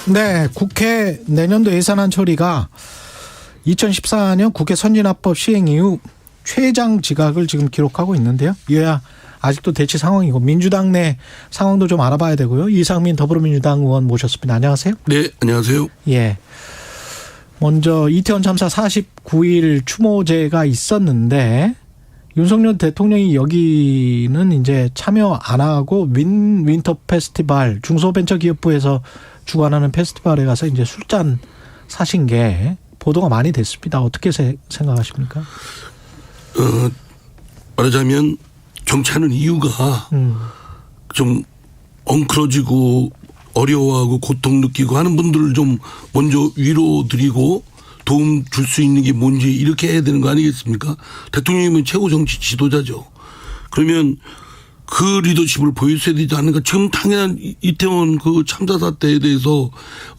네, 국회 내년도 예산안 처리가 2014년 국회 선진화법 시행 이후 최장 지각을 지금 기록하고 있는데요. 이어야 아직도 대치 상황이고 민주당 내 상황도 좀 알아봐야 되고요. 이상민 더불어민주당 의원 모셨습니다. 안녕하세요. 네, 안녕하세요. 예. 먼저 이태원 참사 49일 추모제가 있었는데 윤석열 대통령이 여기는 이제 참여 안 하고 윈터 페스티벌 중소벤처기업부에서 주관하는 페스티벌에 가서 이제 술잔 사신 게 보도가 많이 됐습니다. 어떻게 생각하십니까? 말하자면 정치하는 이유가 좀 엉클어지고 어려워하고 고통 느끼고 하는 분들을 좀 먼저 위로드리고 도움 줄 수 있는 게 뭔지 이렇게 해야 되는 거 아니겠습니까? 대통령이면 최고 정치 지도자죠. 그러면 그 리더십을 보여줘야 되지 않는가. 지금 당연한 이태원 그 참사 사태에 대해서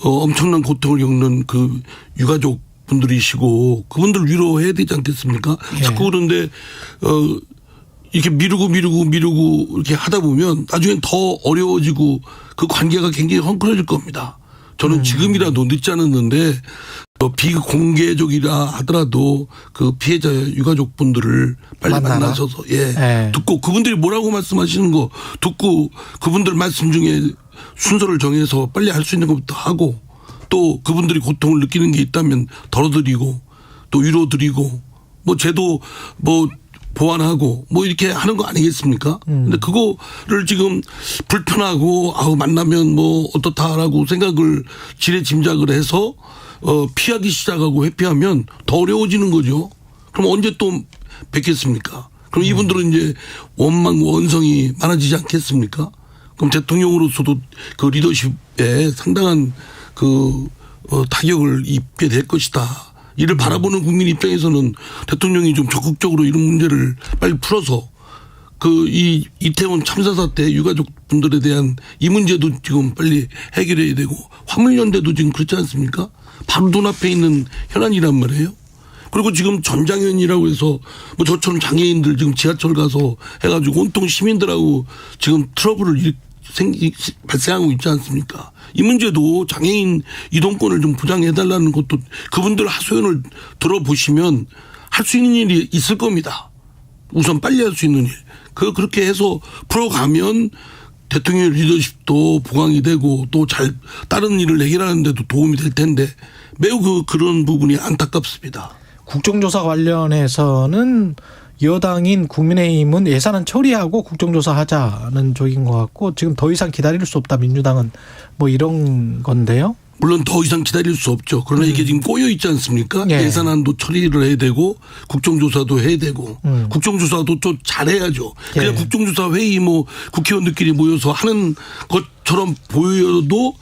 엄청난 고통을 겪는 그 유가족 분들이시고 그분들 위로해야 되지 않겠습니까? 예. 자꾸 그런데 이렇게 미루고 이렇게 하다 보면 나중엔 더 어려워지고 그 관계가 굉장히 헝클어질 겁니다. 저는 지금이라도 늦지 않았는데 비공개적이라 하더라도 그 피해자 유가족 분들을 빨리 만나셔서 듣고 그분들이 뭐라고 말씀하시는 거 듣고 그분들 말씀 중에 순서를 정해서 빨리 할 수 있는 것부터 하고 또 그분들이 고통을 느끼는 게 있다면 덜어드리고 또 위로드리고 뭐 제도 뭐 보완하고 뭐 이렇게 하는 거 아니겠습니까? 근데 그거를 지금 불편하고 만나면 뭐 어떻다라고 생각을 지레짐작을 해서 피하기 시작하고 회피하면 더 어려워지는 거죠. 그럼 언제 또 뵙겠습니까? 그럼 이분들은 이제 원망 원성이 많아지지 않겠습니까? 그럼 대통령으로서도 그 리더십에 상당한 그 타격을 입게 될 것이다. 이를 바라보는 국민 입장에서는 대통령이 좀 적극적으로 이런 문제를 빨리 풀어서 이 이태원 참사 사태 유가족분들에 대한 이 문제도 지금 빨리 해결해야 되고 화물연대도 지금 그렇지 않습니까? 바로 눈앞에 있는 현안이란 말이에요. 그리고 지금 전장현이라고 해서 뭐 저처럼 장애인들 지금 지하철 가서 해가지고 온통 시민들하고 지금 트러블을 발생하고 있지 않습니까? 이 문제도 장애인 이동권을 좀 보장해달라는 것도 그분들 하소연을 들어보시면 할 수 있는 일이 있을 겁니다. 우선 빨리 할 수 있는 일. 그렇게 해서 풀어가면 대통령의 리더십도 보강이 되고 또 다른 일을 해결하는 데도 도움이 될 텐데 매우 그런 부분이 안타깝습니다. 국정조사 관련해서는 여당인 국민의힘은 예산안 처리하고 국정조사 하자는 쪽인 것 같고 지금 더 이상 기다릴 수 없다 민주당은 뭐 이런 건데요. 물론 더 이상 기다릴 수 없죠. 그러나 이게 지금 꼬여 있지 않습니까? 예. 예산안도 처리를 해야 되고 국정조사도 해야 되고 국정조사도 또 잘해야죠. 그냥 국정조사 회의 뭐 국회의원들끼리 모여서 하는 것처럼 보여도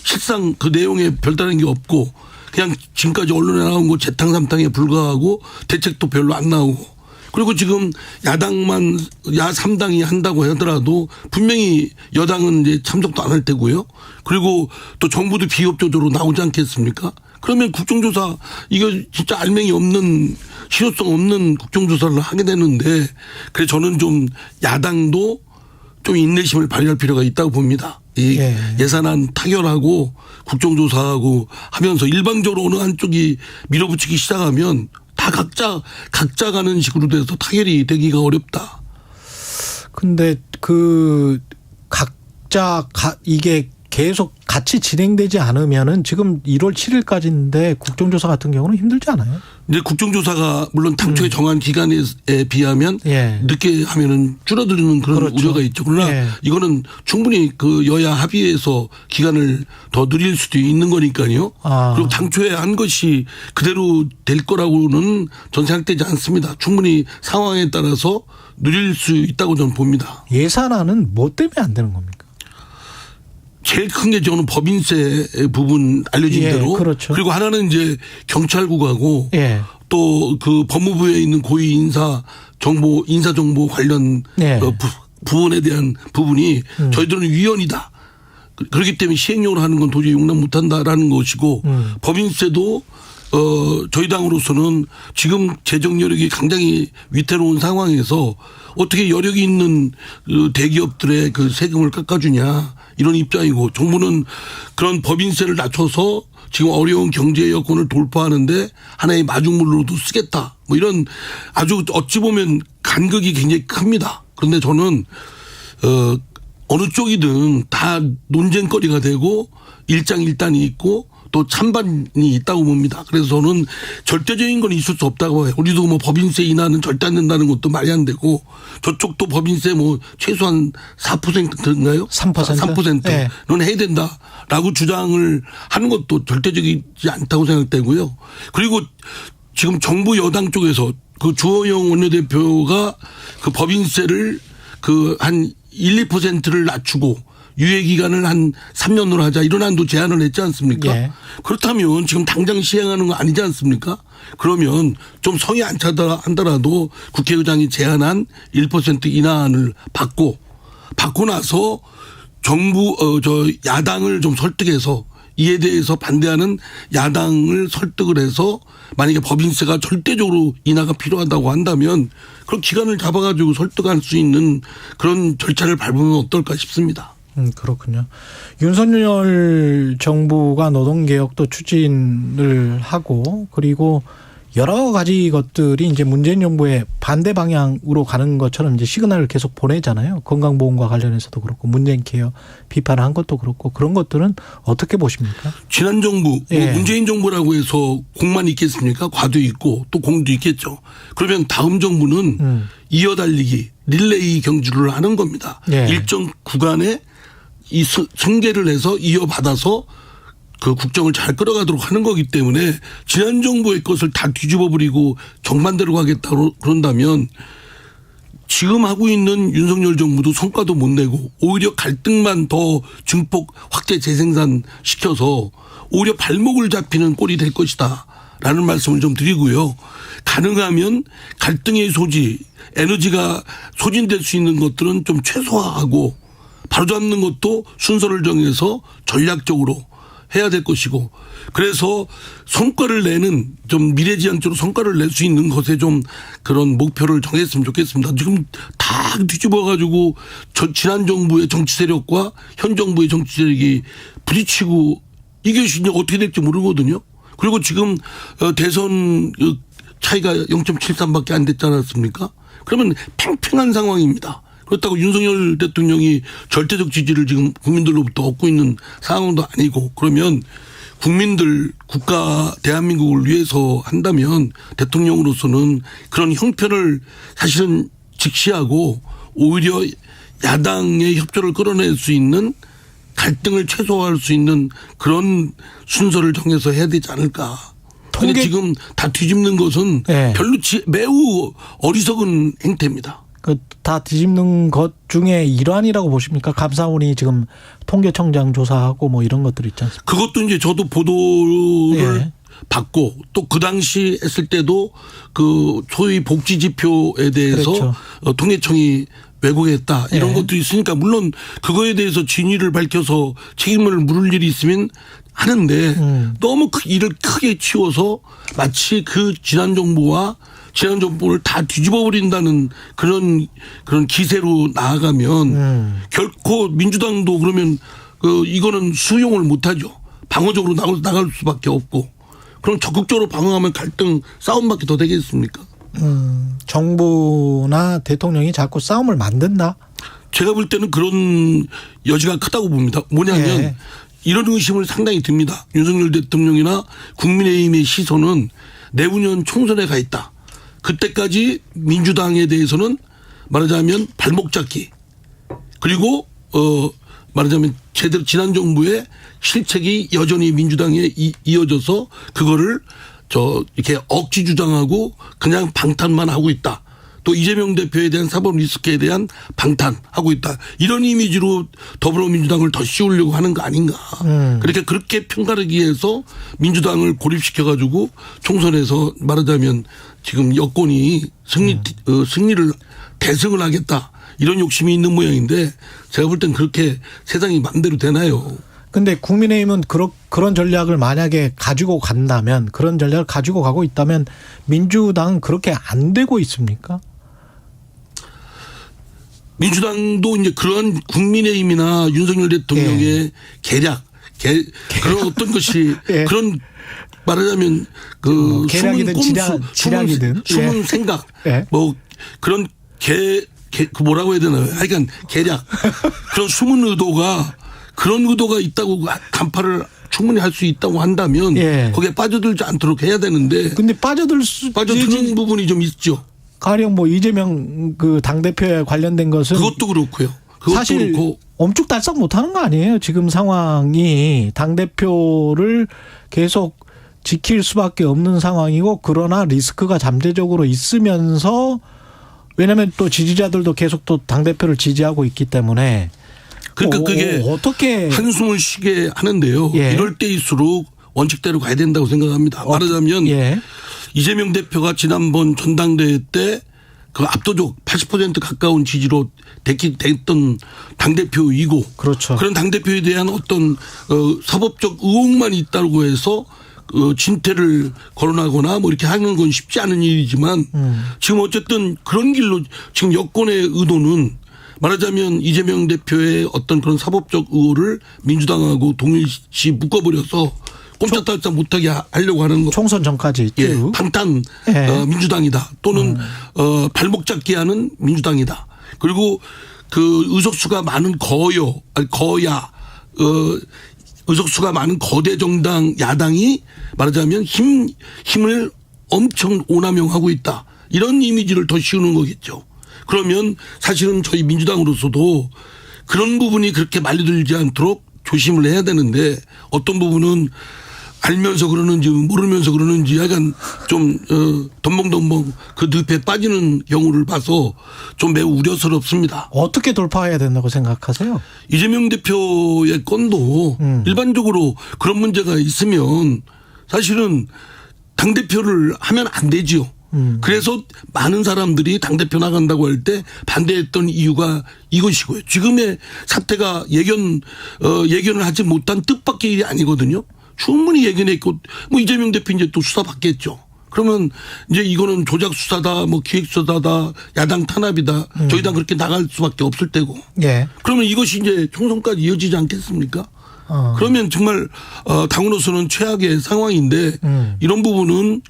실상 그 내용에 별다른 게 없고 그냥 지금까지 언론에 나온 거 재탕삼탕에 불과하고 대책도 별로 안 나오고 그리고 지금 야당만 야3당이 한다고 하더라도 분명히 여당은 이제 참석도 안 할 테고요. 그리고 또 정부도 비협조적으로 나오지 않겠습니까? 그러면 국정조사 이거 진짜 알맹이 없는 실효성 없는 국정조사를 하게 되는데 그래서 저는 좀 야당도 좀 인내심을 발휘할 필요가 있다고 봅니다. 예산안 타결하고 국정조사하고 하면서 일방적으로 어느 한쪽이 밀어붙이기 시작하면 다 각자 가는 식으로 돼서 타결이 되기가 어렵다. 근데 이게 계속 같이 진행되지 않으면은 지금 1월 7일까지인데 국정조사 같은 경우는 힘들지 않아요? 근데 국정조사가 물론 당초에 정한 기간에 비하면 늦게 하면은 줄어드는 그런 그렇죠. 우려가 있죠. 그러나 이거는 충분히 그 여야 합의해서 기간을 더 늘릴 수도 있는 거니까요. 그리고 당초에 한 것이 그대로 될 거라고는 전 생각되지 않습니다. 충분히 상황에 따라서 늘릴 수 있다고 저는 봅니다. 예산안은 뭐 때문에 안 되는 겁니까? 제일 큰 게 저는 법인세 부분 알려진 대로. 그렇죠. 그리고 하나는 이제 경찰국하고 또 그 법무부에 있는 고위 인사정보 관련 부분에 대한 부분이 저희들은 위헌이다. 그렇기 때문에 시행령으로 하는 건 도저히 용납 못한다라는 것이고 법인세도 저희 당으로서는 지금 재정 여력이 굉장히 위태로운 상황에서 어떻게 여력이 있는 그 대기업들의 그 세금을 깎아주냐 이런 입장이고, 정부는 그런 법인세를 낮춰서 지금 어려운 경제 여건을 돌파하는데 하나의 마중물로도 쓰겠다, 뭐 이런 아주 어찌 보면 간극이 굉장히 큽니다. 그런데 저는 어느 쪽이든 다 논쟁거리가 되고 일장일단이 있고 또 찬반이 있다고 봅니다. 그래서 저는 절대적인 건 있을 수 없다고 해요. 우리도 뭐 법인세 인하는 절대 안 된다는 것도 말이 안 되고, 저쪽도 법인세 뭐 최소한 4%인가요? 3%? 네. 3%는 해야 된다라고 주장을 하는 것도 절대적이지 않다고 생각되고요. 그리고 지금 정부 여당 쪽에서 그 주호영 원내대표가 그 법인세를 그 한 1, 2%를 낮추고 유예 기간을 한 3년으로 하자 이런 한도 제안을 했지 않습니까? 예. 그렇다면 지금 당장 시행하는 거 아니지 않습니까? 그러면 좀 성이 안 차다 한다라도 국회의장이 제안한 1% 인하안을 받고 나서 정부 야당을 좀 설득해서 이에 대해서 반대하는 야당을 설득을 해서 만약에 법인세가 절대적으로 인하가 필요하다고 한다면 그런 기간을 잡아가지고 설득할 수 있는 그런 절차를 밟으면 어떨까 싶습니다. 그렇군요. 윤석열 정부가 노동개혁도 추진을 하고, 그리고 여러 가지 것들이 이제 문재인 정부의 반대 방향으로 가는 것처럼 이제 시그널을 계속 보내잖아요. 건강보험과 관련해서도 그렇고, 문재인 케어 비판한 것도 그렇고, 그런 것들은 어떻게 보십니까? 지난 정부, 뭐 문재인 정부라고 해서 공만 있겠습니까? 과도 있고 또 공도 있겠죠. 그러면 다음 정부는 이어달리기, 릴레이 경주를 하는 겁니다. 일정 구간에 이 승계를 해서 이어받아서 그 국정을 잘 끌어가도록 하는 거기 때문에 지난 정부의 것을 다 뒤집어 버리고 정반대로 가겠다고 그런다면 지금 하고 있는 윤석열 정부도 성과도 못 내고 오히려 갈등만 더 증폭 확대 재생산 시켜서 오히려 발목을 잡히는 꼴이 될 것이다 라는 말씀을 좀 드리고요. 가능하면 갈등의 소지, 에너지가 소진될 수 있는 것들은 좀 최소화하고 바로잡는 것도 순서를 정해서 전략적으로 해야 될 것이고, 그래서 성과를 내는 좀 미래지향적으로 성과를 낼 수 있는 것에 좀 그런 목표를 정했으면 좋겠습니다. 지금 다 뒤집어 가지고 지난 정부의 정치 세력과 현 정부의 정치 세력이 부딪히고 이게 어떻게 될지 모르거든요. 그리고 지금 대선 차이가 0.73밖에 안 됐지 않았습니까? 그러면 팽팽한 상황입니다. 그렇다고 윤석열 대통령이 절대적 지지를 지금 국민들로부터 얻고 있는 상황도 아니고, 그러면 국민들, 국가, 대한민국을 위해서 한다면 대통령으로서는 그런 형편을 사실은 직시하고 오히려 야당의 협조를 끌어낼 수 있는, 갈등을 최소화할 수 있는 그런 순서를 정해서 해야 되지 않을까. 그런데 지금 다 뒤집는 것은 별로 매우 어리석은 행태입니다. 다 뒤집는 것 중에 일환이라고 보십니까? 감사원이 지금 통계청장 조사하고 뭐 이런 것들 있지 않습니까? 그것도 이제 저도 보도를 받고 또 그 당시 했을 때도 그 소위 복지 지표에 대해서 그렇죠. 통계청이 왜곡했다 이런 것들이 있으니까 물론 그거에 대해서 진위를 밝혀서 책임을 물을 일이 있으면 하는데 너무 일을 크게 치워서 마치 그 지난 정부를 다 뒤집어 버린다는 그런 기세로 나아가면 결코 민주당도 그러면 이거는 수용을 못하죠. 방어적으로 나갈 수밖에 없고, 그럼 적극적으로 방어하면 갈등 싸움밖에 더 되겠습니까? 정부나 대통령이 자꾸 싸움을 만든다? 제가 볼 때는 그런 여지가 크다고 봅니다. 뭐냐면 이런 의심을 상당히 듭니다. 윤석열 대통령이나 국민의힘의 시선은 내후년 총선에 가 있다. 그때까지 민주당에 대해서는 말하자면 발목 잡기, 그리고 말하자면 제대로 지난 정부의 실책이 여전히 민주당에 이어져서 그거를 이렇게 억지 주장하고 그냥 방탄만 하고 있다. 또 이재명 대표에 대한 사법 리스크에 대한 방탄하고 있다. 이런 이미지로 더불어민주당을 더 씌우려고 하는 거 아닌가. 그렇게 편가르기 위해서 민주당을 고립시켜가지고 총선에서 말하자면 지금 여권이 승리를 대승을 하겠다. 이런 욕심이 있는 모양인데 제가 볼 땐 그렇게 세상이 마음대로 되나요? 근데 국민의힘은 그런 전략을 만약에 가지고 간다면, 그런 전략을 가지고 가고 있다면 민주당은 그렇게 안 되고 있습니까? 민주당도 이제 그런 국민의힘이나 윤석열 대통령의 계략, 그런 어떤 것이 예. 그런 말하자면 그 계략이든 지략이든 숨은 생각, 예. 뭐 그런 그 뭐라고 해야 되나요? 하여간 계략, 그런 숨은 의도가 그런 의도가 있다고 간파를 충분히 할 수 있다고 한다면 예. 거기에 빠져들지 않도록 해야 되는데. 근데 빠져드는 부분이 좀 있죠. 가령 뭐 이재명 그 당대표에 관련된 것은 그것도 그렇고요. 그것도 사실 그렇고. 엄죽달싹 못하는 거 아니에요. 지금 상황이 당대표를 계속 지킬 수밖에 없는 상황이고, 그러나 리스크가 잠재적으로 있으면서, 왜냐하면 또 지지자들도 계속 또 당대표를 지지하고 있기 때문에. 그러니까 그게 어떻게 한숨을 쉬게 하는데요. 예. 이럴 때일수록 원칙대로 가야 된다고 생각합니다. 말하자면 예. 이재명 대표가 지난번 전당대회 때 그 압도적 80% 가까운 지지로 됐던 당대표이고, 그렇죠. 그런 당대표에 대한 어떤 사법적 의혹만 있다고 해서 진퇴를 거론하거나 뭐 이렇게 하는 건 쉽지 않은 일이지만 지금 어쨌든 그런 길로 지금 여권의 의도는 말하자면 이재명 대표의 어떤 그런 사법적 의혹을 민주당하고 동일시 묶어버려서 꼼짝달싹 못하게 하려고 하는 거. 총선 전까지. 예, 방탄 예. 민주당이다. 또는 발목 잡기 하는 민주당이다. 그리고 그 의석수가 많은 의석수가 많은 거대 정당 야당이 말하자면 힘을 엄청 오남용하고 있다. 이런 이미지를 더 씌우는 거겠죠. 그러면 사실은 저희 민주당으로서도 그런 부분이 그렇게 말려들지 않도록 조심을 해야 되는데, 어떤 부분은 알면서 그러는지 모르면서 그러는지 약간 좀 덤벙덤벙 그 늪에 빠지는 경우를 봐서 좀 매우 우려스럽습니다. 어떻게 돌파해야 된다고 생각하세요? 이재명 대표의 건도 일반적으로 그런 문제가 있으면 사실은 당대표를 하면 안 되지요. 그래서 많은 사람들이 당대표 나간다고 할 때 반대했던 이유가 이것이고요. 지금의 사태가 예견을 하지 못한 뜻밖의 일이 아니거든요. 충분히 예견했고, 뭐 이재명 대표 이제 또 수사 받겠죠. 그러면 이제 이거는 조작 수사다, 뭐 기획 수사다, 야당 탄압이다. 저희 당 그렇게 나갈 수밖에 없을 때고. 예. 그러면 이것이 이제 총선까지 이어지지 않겠습니까? 그러면 정말 당으로서는 최악의 상황인데 이런 부분은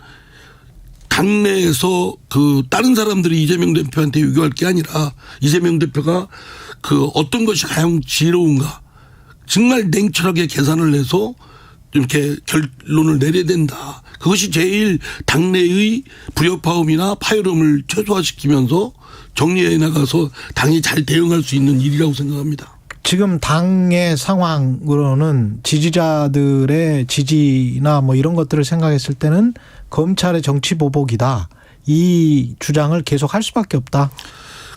당내에서 그 다른 사람들이 이재명 대표한테 요구할 게 아니라 이재명 대표가 그 어떤 것이 가장 지혜로운가 정말 냉철하게 계산을 해서 이렇게 결론을 내려야 된다. 그것이 제일 당내의 불협화음이나 파열음을 최소화시키면서 정리해 나가서 당이 잘 대응할 수 있는 일이라고 생각합니다. 지금 당의 상황으로는 지지자들의 지지나 뭐 이런 것들을 생각했을 때는 검찰의 정치 보복이다. 이 주장을 계속 할 수밖에 없다.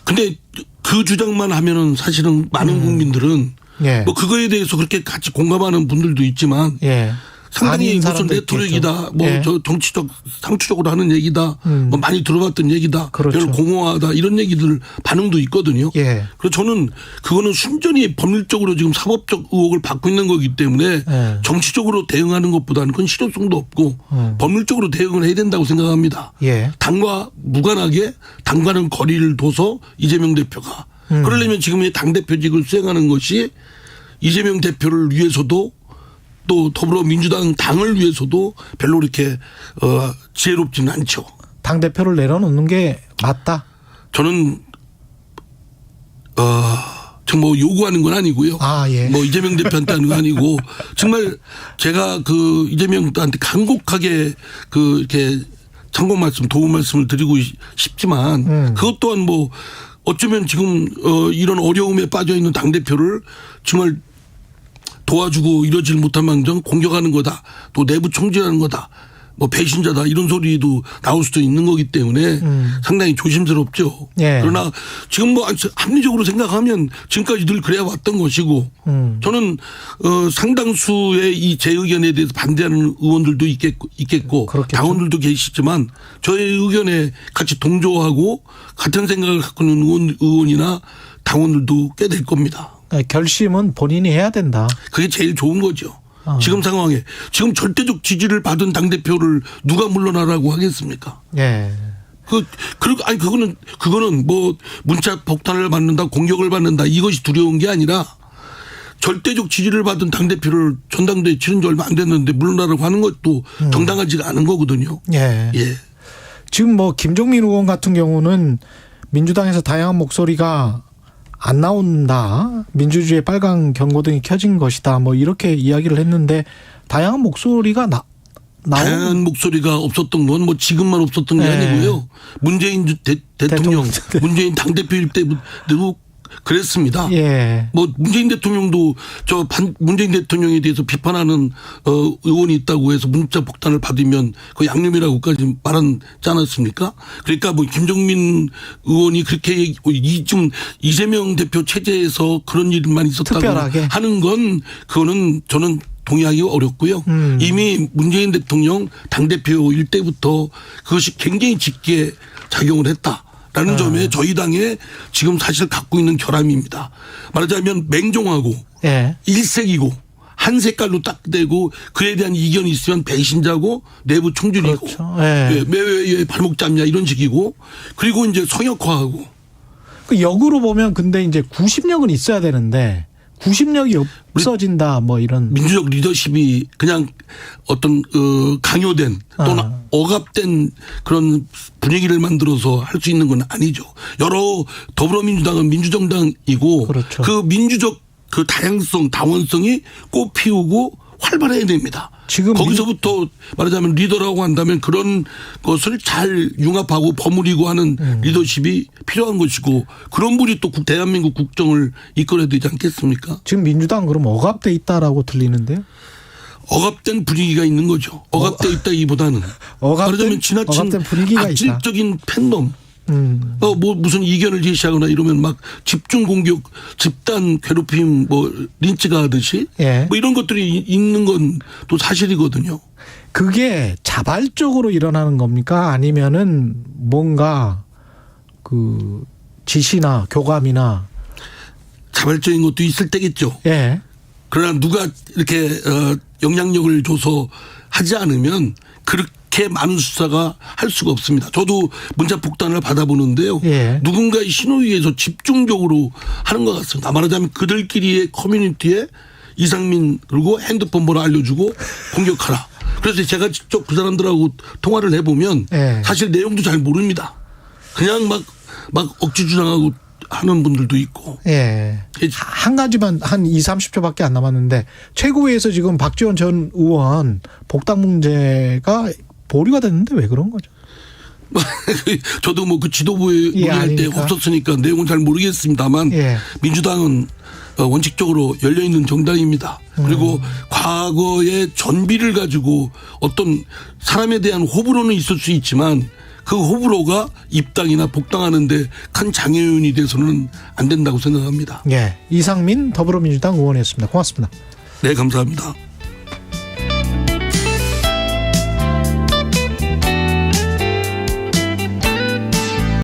근데 그 주장만 하면은 사실은 많은 국민들은 예. 뭐 그거에 대해서 그렇게 같이 공감하는 분들도 있지만 예. 상당히 무슨 레토릭이다, 뭐 예. 저 정치적 상투적으로 하는 얘기다, 뭐 많이 들어봤던 얘기다, 그렇죠. 별로 공허하다 이런 얘기들 반응도 있거든요. 예. 그래서 저는 그거는 순전히 법률적으로 지금 사법적 의혹을 받고 있는 거기 때문에 예. 정치적으로 대응하는 것보다는 그건 실효성도 없고 법률적으로 대응을 해야 된다고 생각합니다. 예. 당과 무관하게 당과는 거리를 둬서 이재명 대표가 그러려면 지금의 당대표직을 수행하는 것이 이재명 대표를 위해서도 또 더불어민주당 당을 위해서도 별로 이렇게 지혜롭지는 않죠. 당대표를 내려놓는 게 맞다? 저는 정말 요구하는 건 아니고요. 아, 예. 뭐 이재명 대표한테 하는 건 아니고 정말 제가 그 이재명한테 간곡하게 그 이렇게 참고 말씀, 도움 말씀을 드리고 싶지만 그것 또한 뭐 어쩌면 지금 이런 어려움에 빠져 있는 당대표를 정말 도와주고 이러질 못한 망정 공격하는 거다. 또 내부 총질하는 거다. 뭐 배신자다 이런 소리도 나올 수도 있는 거기 때문에 상당히 조심스럽죠. 예. 그러나 지금 뭐 합리적으로 생각하면 지금까지 늘 그래 왔던 것이고 저는 상당수의 이 제 의견에 대해서 반대하는 의원들도 있겠고 그렇겠죠. 당원들도 계시지만 저의 의견에 같이 동조하고 같은 생각을 갖고 있는 의원이나 당원들도 꽤 될 겁니다. 결심은 본인이 해야 된다. 그게 제일 좋은 거죠. 지금 상황에 지금 절대적 지지를 받은 당대표를 누가 물러나라고 하겠습니까? 예. 그거는 뭐 문자 폭탄을 받는다, 공격을 받는다 이것이 두려운 게 아니라 절대적 지지를 받은 당대표를 전당대회 치른 지 얼마 안 됐는데 물러나라고 하는 것도 정당하지가 않은 거거든요. 예. 예. 지금 뭐 김종민 의원 같은 경우는 민주당에서 다양한 목소리가 안 나온다. 민주주의의 빨간 경고등이 켜진 것이다. 뭐 이렇게 이야기를 했는데 다양한 목소리가 다양한 목소리가 없었던 건 뭐 지금만 없었던 게 아니고요. 문재인 대통령, 문재인 당대표일 때도 그랬습니다. 예. 뭐 문재인 대통령도 문재인 대통령에 대해서 비판하는 의원이 있다고 해서 문자 폭탄을 받으면 그 양념이라고까지 말하지 않았습니까? 그러니까 뭐 김종민 의원이 그렇게 지금 이재명 대표 체제에서 그런 일만 있었다고 특별하게 하는 건 그거는 저는 동의하기 어렵고요. 이미 문재인 대통령 당대표일 때부터 그것이 굉장히 짙게 작용을 했다라는 점에 저희 당에 지금 사실 갖고 있는 결함입니다. 말하자면 맹종하고 예. 일색이고 한 색깔로 딱 되고 그에 대한 이견이 있으면 배신자고 내부 총질이고 그렇죠. 예. 왜 발목 잡냐 이런 식이고 그리고 이제 성역화하고 그 역으로 보면 근데 이제 구심력은 있어야 되는데 구심력이 없어진다 뭐 이런 민주적 리더십이 그냥 어떤 강요된 또는 억압된 그런 분위기를 만들어서 할 수 있는 건 아니죠. 여러 더불어민주당은 민주정당이고 그렇죠. 그 민주적 그 다양성, 다원성이 꽃피우고 활발해야 됩니다. 지금 거기서부터 말하자면 리더라고 한다면 그런 것을 잘 융합하고 버무리고 하는 리더십이 필요한 것이고 그런 분이 또 대한민국 국정을 이끌어야 되지 않겠습니까? 지금 민주당 그럼 억압돼 있다라고 들리는데요. 억압된 분위기가 있는 거죠. 억압돼 있다기보다는 말하자면 지나친 분위기가 악질적인 팬덤. 뭐 무슨 이견을 제시하거나 이러면 막 집중 공격, 집단 괴롭힘, 뭐 린치가 하듯이 예. 뭐 이런 것들이 있는 건 또 사실이거든요. 그게 자발적으로 일어나는 겁니까? 아니면은 뭔가 그 지시나 교감이나 자발적인 것도 있을 때겠죠. 예. 그러나 누가 이렇게 영향력을 줘서 하지 않으면 그렇게 많은 수사가 할 수가 없습니다. 저도 문자 폭탄을 받아보는데요. 예. 누군가의 신호에 의해서 집중적으로 하는 것 같습니다. 말하자면 그들끼리의 커뮤니티에 이상민 그리고 핸드폰 번호 알려주고 공격하라. 그래서 제가 직접 그 사람들하고 통화를 해보면 예. 사실 내용도 잘 모릅니다. 그냥 막 억지 주장하고 하는 분들도 있고. 예. 한 가지만 한 2, 30초밖에 안 남았는데 최고위에서 지금 박지원 전 의원 복당 문제가 보류가 됐는데 왜 그런 거죠? 저도 뭐 그 지도부에 논의할 때 없었으니까 내용은 잘 모르겠습니다만 예. 민주당은 원칙적으로 열려있는 정당입니다. 그리고 과거의 전비를 가지고 어떤 사람에 대한 호불호는 있을 수 있지만 그 호불호가 입당이나 복당하는데 큰 장애인이 돼서는 안 된다고 생각합니다. 예. 이상민 더불어민주당 의원이었습니다. 고맙습니다. 네, 감사합니다.